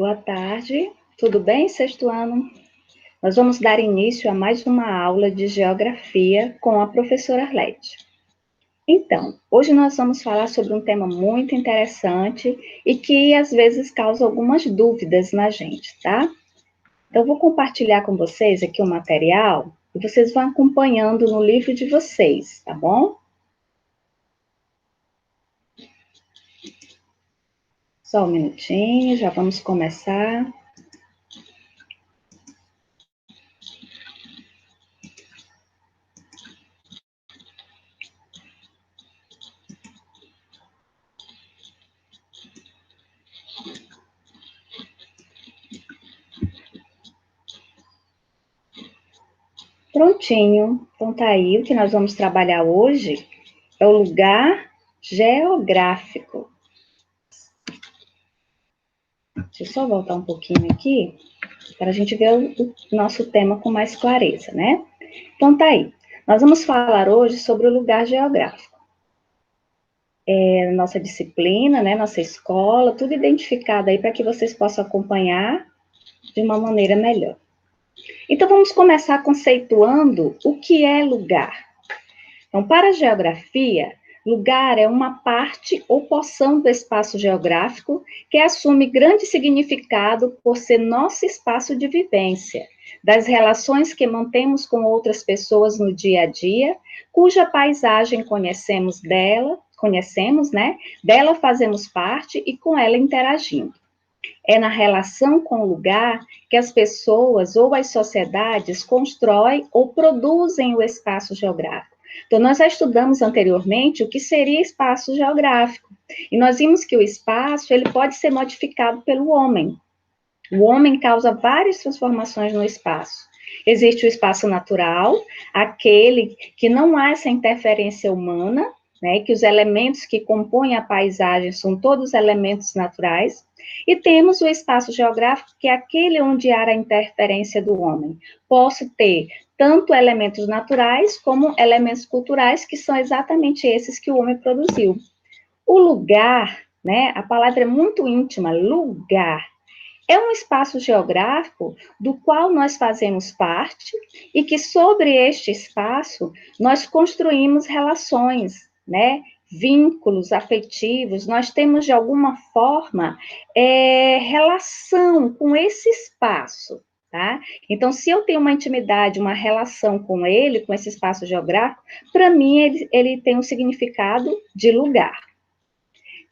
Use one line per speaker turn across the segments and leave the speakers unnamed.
Boa tarde, tudo bem, sexto ano? Nós vamos dar início a mais uma aula de Geografia com a professora Arlete. Então, hoje nós vamos falar sobre um tema muito interessante e que às vezes causa algumas dúvidas na gente, tá? Então, eu vou compartilhar com vocês aqui o material e vocês vão acompanhando no livro de vocês, tá bom? Só um minutinho, já vamos começar. Prontinho. Então, tá aí. O que nós vamos trabalhar hoje é o lugar geográfico. Deixa eu só voltar um pouquinho aqui, para a gente ver o nosso tema com mais clareza, né? Então, tá aí. Nós vamos falar hoje sobre o lugar geográfico. Nossa disciplina, né? Nossa escola, tudo identificado aí para que vocês possam acompanhar de uma maneira melhor. Então, vamos começar conceituando o que é lugar. Então, para a geografia, lugar é uma parte ou porção do espaço geográfico que assume grande significado por ser nosso espaço de vivência, das relações que mantemos com outras pessoas no dia a dia, cuja paisagem conhecemos, né? Dela fazemos parte e com ela interagimos. É na relação com o lugar que as pessoas ou as sociedades constroem ou produzem o espaço geográfico. Então, nós já estudamos anteriormente o que seria espaço geográfico. E nós vimos que o espaço, ele pode ser modificado pelo homem. O homem causa várias transformações no espaço. Existe o espaço natural, aquele que não há essa interferência humana, né, que os elementos que compõem a paisagem são todos elementos naturais. E temos o espaço geográfico, que é aquele onde há a interferência do homem. Posso ter tanto elementos naturais como elementos culturais, que são exatamente esses que o homem produziu. O lugar, né, a palavra é muito íntima, lugar, é um espaço geográfico do qual nós fazemos parte e que sobre este espaço nós construímos relações, né, vínculos afetivos, nós temos de alguma forma relação com esse espaço. Tá? Então, se eu tenho uma intimidade, uma relação com ele, com esse espaço geográfico, para mim ele tem um significado de lugar.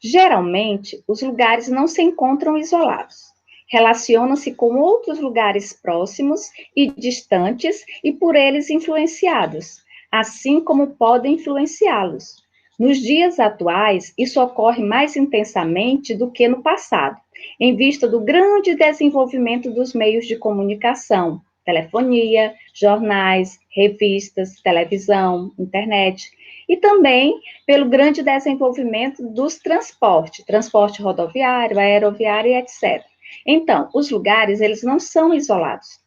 Geralmente, os lugares não se encontram isolados. Relacionam-se com outros lugares próximos e distantes e por eles influenciados, assim como podem influenciá-los. Nos dias atuais, isso ocorre mais intensamente do que no passado, em vista do grande desenvolvimento dos meios de comunicação, telefonia, jornais, revistas, televisão, internet, e também pelo grande desenvolvimento dos transporte rodoviário, aeroviário, etc. Então, os lugares, eles não são isolados.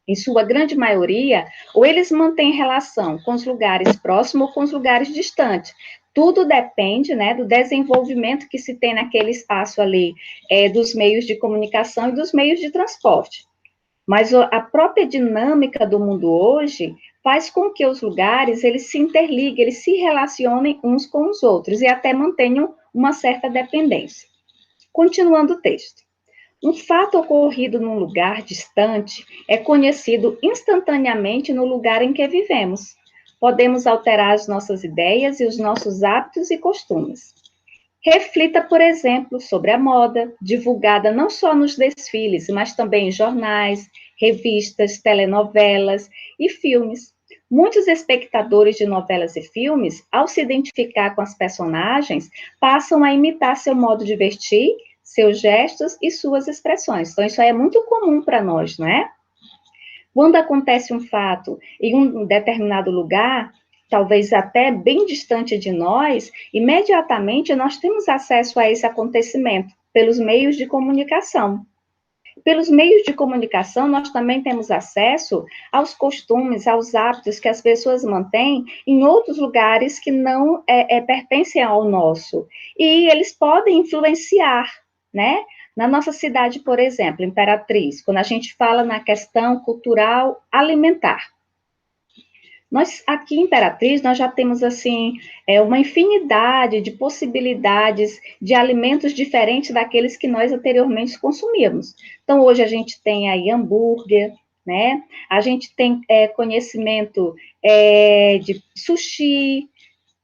Em sua grande maioria, ou eles mantêm relação com os lugares próximos ou com os lugares distantes. Tudo depende, né, do desenvolvimento que se tem naquele espaço ali, dos meios de comunicação e dos meios de transporte. Mas a própria dinâmica do mundo hoje faz com que os lugares, eles se interliguem, eles se relacionem uns com os outros e até mantenham uma certa dependência. Continuando o texto. Um fato ocorrido num lugar distante é conhecido instantaneamente no lugar em que vivemos. Podemos alterar as nossas ideias e os nossos hábitos e costumes. Reflita, por exemplo, sobre a moda, divulgada não só nos desfiles, mas também em jornais, revistas, telenovelas e filmes. Muitos espectadores de novelas e filmes, ao se identificar com as personagens, passam a imitar seu modo de vestir, seus gestos e suas expressões. Então, isso aí é muito comum para nós, não é? Quando acontece um fato em um determinado lugar, talvez até bem distante de nós, imediatamente nós temos acesso a esse acontecimento pelos meios de comunicação. Pelos meios de comunicação, nós também temos acesso aos costumes, aos hábitos que as pessoas mantêm em outros lugares que não pertencem ao nosso. E eles podem influenciar, né? Na nossa cidade, por exemplo, Imperatriz, quando a gente fala na questão cultural alimentar, nós, aqui em Imperatriz, nós já temos, assim, uma infinidade de possibilidades de alimentos diferentes daqueles que nós anteriormente consumíamos. Então, hoje a gente tem aí hambúrguer, né? A gente tem conhecimento de sushi,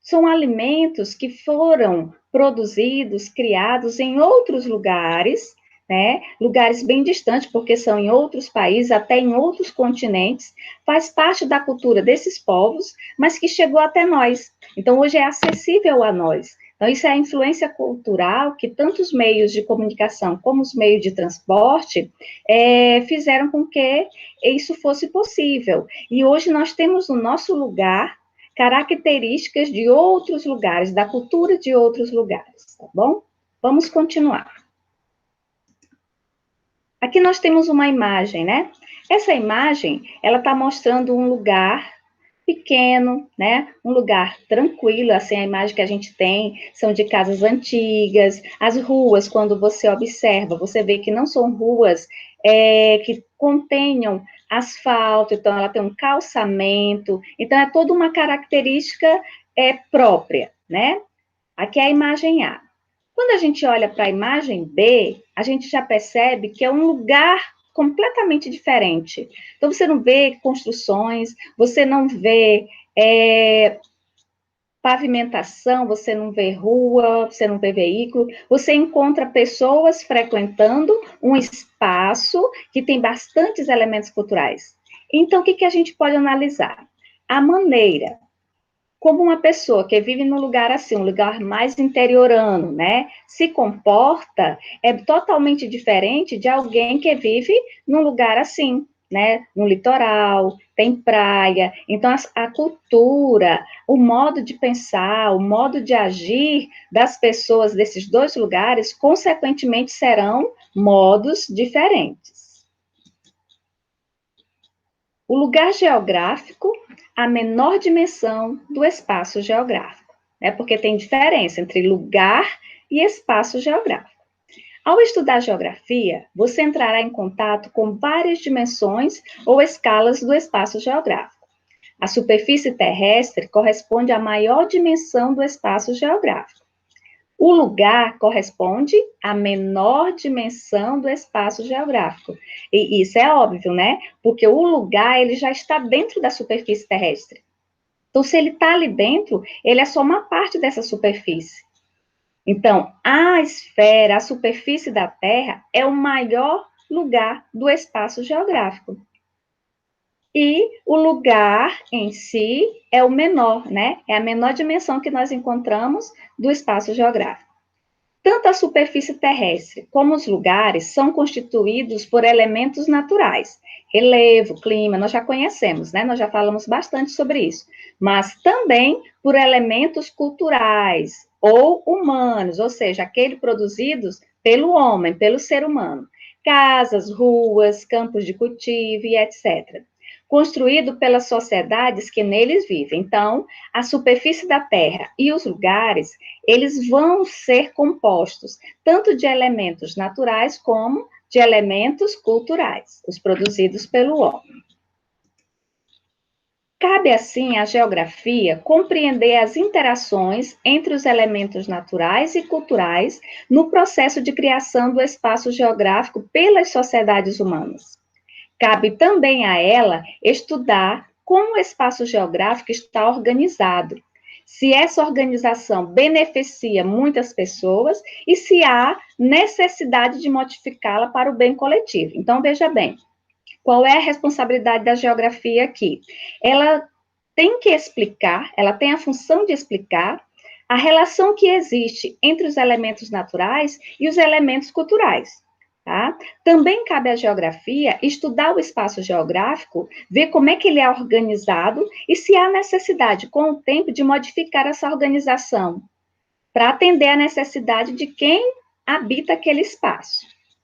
são alimentos que foram produzidos, criados em outros lugares, né? Lugares bem distantes, porque são em outros países, até em outros continentes, faz parte da cultura desses povos, mas que chegou até nós. Então, hoje é acessível a nós. Então, isso é a influência cultural que tanto os meios de comunicação como os meios de transporte fizeram com que isso fosse possível. E hoje nós temos no nosso lugar características de outros lugares, da cultura de outros lugares, tá bom? Vamos continuar. Aqui nós temos uma imagem, né? Essa imagem, ela está mostrando um lugar pequeno, né? Um lugar tranquilo, assim, a imagem que a gente tem são de casas antigas, as ruas, quando você observa, você vê que não são ruas que contenham asfalto, então ela tem um calçamento, então é toda uma característica própria, né? Aqui é a imagem A. Quando a gente olha para a imagem B, a gente já percebe que é um lugar completamente diferente. Então, você não vê construções, você não vê pavimentação, você não vê rua, você não vê veículo, você encontra pessoas frequentando um espaço que tem bastantes elementos culturais. Então, o que a gente pode analisar? A maneira como uma pessoa que vive num lugar assim, um lugar mais interiorano, né, se comporta é totalmente diferente de alguém que vive num lugar assim, né, no litoral, tem praia. Então, a cultura, o modo de pensar, o modo de agir das pessoas desses dois lugares, consequentemente, serão modos diferentes. O lugar geográfico, a menor dimensão do espaço geográfico, né? Porque tem diferença entre lugar e espaço geográfico. Ao estudar geografia, você entrará em contato com várias dimensões ou escalas do espaço geográfico. A superfície terrestre corresponde à maior dimensão do espaço geográfico. O lugar corresponde à menor dimensão do espaço geográfico. E isso é óbvio, né? Porque o lugar, ele já está dentro da superfície terrestre. Então, se ele está ali dentro, ele é só uma parte dessa superfície. Então, a esfera, a superfície da Terra, é o maior lugar do espaço geográfico. E o lugar em si é o menor, né? É a menor dimensão que nós encontramos do espaço geográfico. Tanto a superfície terrestre como os lugares são constituídos por elementos naturais. Relevo, clima, nós já conhecemos, né? Nós já falamos bastante sobre isso. Mas também por elementos culturais ou humanos, ou seja, aqueles produzidos pelo homem, pelo ser humano. Casas, ruas, campos de cultivo e etc. Construído pelas sociedades que neles vivem. Então, a superfície da Terra e os lugares, eles vão ser compostos tanto de elementos naturais como de elementos culturais, os produzidos pelo homem. Cabe, assim, à geografia compreender as interações entre os elementos naturais e culturais no processo de criação do espaço geográfico pelas sociedades humanas. Cabe também a ela estudar como o espaço geográfico está organizado, se essa organização beneficia muitas pessoas e se há necessidade de modificá-la para o bem coletivo. Então, veja bem, qual é a responsabilidade da geografia aqui? Ela tem que explicar, ela tem a função de explicar a relação que existe entre os elementos naturais e os elementos culturais. Tá? Também cabe à geografia estudar o espaço geográfico, ver como é que ele é organizado e se há necessidade, com o tempo, de modificar essa organização para atender à necessidade de quem habita aquele espaço.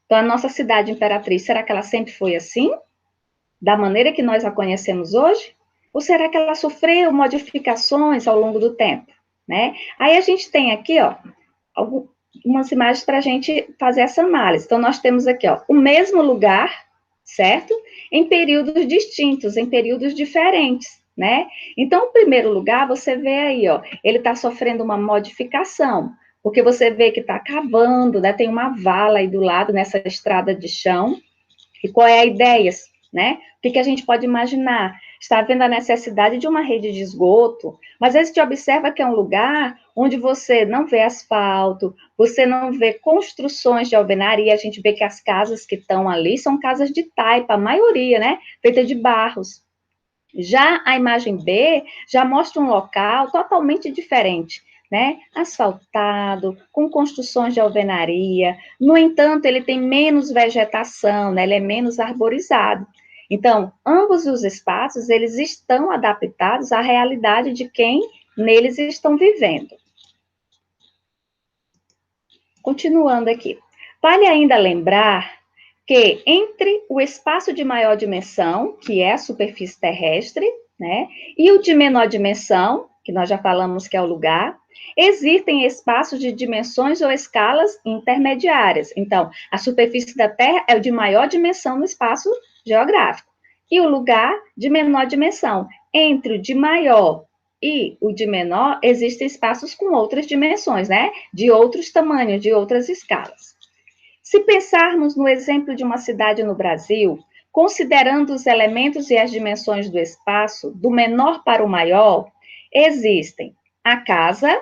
Então, a nossa cidade imperatriz, será que ela sempre foi assim? Da maneira que nós a conhecemos hoje? Ou será que ela sofreu modificações ao longo do tempo? Né? Aí a gente tem aqui, ó, umas imagens para a gente fazer essa análise. Então, nós temos aqui, ó, o mesmo lugar, certo? Em períodos distintos, em períodos diferentes, né? Então, o primeiro lugar, você vê aí, ó, ele está sofrendo uma modificação, porque você vê que está cavando, né? Tem uma vala aí do lado, nessa estrada de chão. E qual é a ideia, né? O que a gente pode imaginar? Está havendo a necessidade de uma rede de esgoto, mas aí você observa que é um lugar onde você não vê asfalto, você não vê construções de alvenaria, a gente vê que as casas que estão ali são casas de taipa, a maioria, né? Feita de barros. Já a imagem B já mostra um local totalmente diferente, né? Asfaltado, com construções de alvenaria. No entanto, ele tem menos vegetação, né? Ele é menos arborizado. Então, ambos os espaços, eles estão adaptados à realidade de quem neles estão vivendo. Continuando aqui. Vale ainda lembrar que entre o espaço de maior dimensão, que é a superfície terrestre, né, e o de menor dimensão, que nós já falamos que é o lugar, existem espaços de dimensões ou escalas intermediárias. Então, a superfície da Terra é o de maior dimensão no espaço geográfico, e o lugar de menor dimensão. Entre o de maior e o de menor, existem espaços com outras dimensões, né, de outros tamanhos, de outras escalas. Se pensarmos no exemplo de uma cidade no Brasil, considerando os elementos e as dimensões do espaço, do menor para o maior, existem a casa,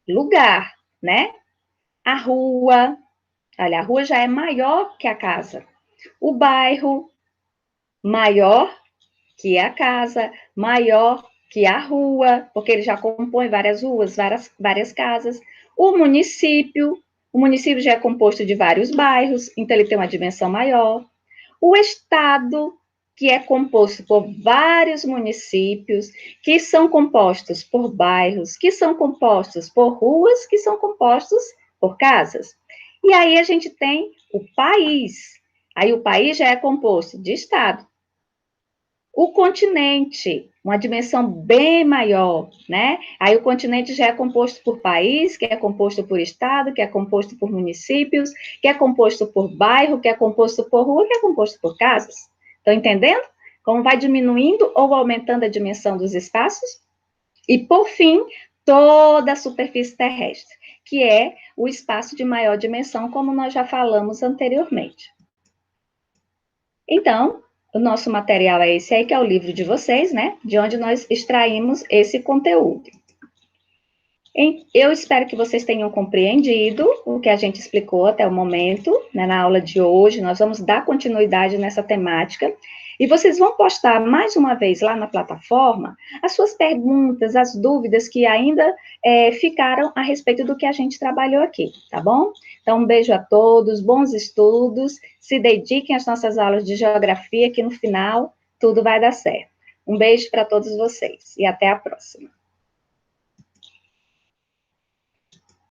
lugar, né? A rua, olha, a rua já é maior que a casa. O bairro, maior que a casa, maior que a rua, porque ele já compõe várias ruas, várias casas. O município já é composto de vários bairros, então ele tem uma dimensão maior. O estado, que é composto por vários municípios, que são compostos por bairros, que são compostos por ruas, que são compostos por casas. E aí a gente tem o país. Aí o país já é composto de estado. O continente, uma dimensão bem maior, né? Aí o continente já é composto por país, que é composto por estado, que é composto por municípios, que é composto por bairro, que é composto por rua, que é composto por casas. Estão entendendo? Como vai diminuindo ou aumentando a dimensão dos espaços? E, por fim, toda a superfície terrestre, que é o espaço de maior dimensão, como nós já falamos anteriormente. Então, o nosso material é esse aí, que é o livro de vocês, né? De onde nós extraímos esse conteúdo. Eu espero que vocês tenham compreendido o que a gente explicou até o momento, né, na aula de hoje. Nós vamos dar continuidade nessa temática. E vocês vão postar mais uma vez lá na plataforma as suas perguntas, as dúvidas que ainda ficaram a respeito do que a gente trabalhou aqui, tá bom? Então, um beijo a todos, bons estudos, se dediquem às nossas aulas de geografia, que no final tudo vai dar certo. Um beijo para todos vocês e até a próxima.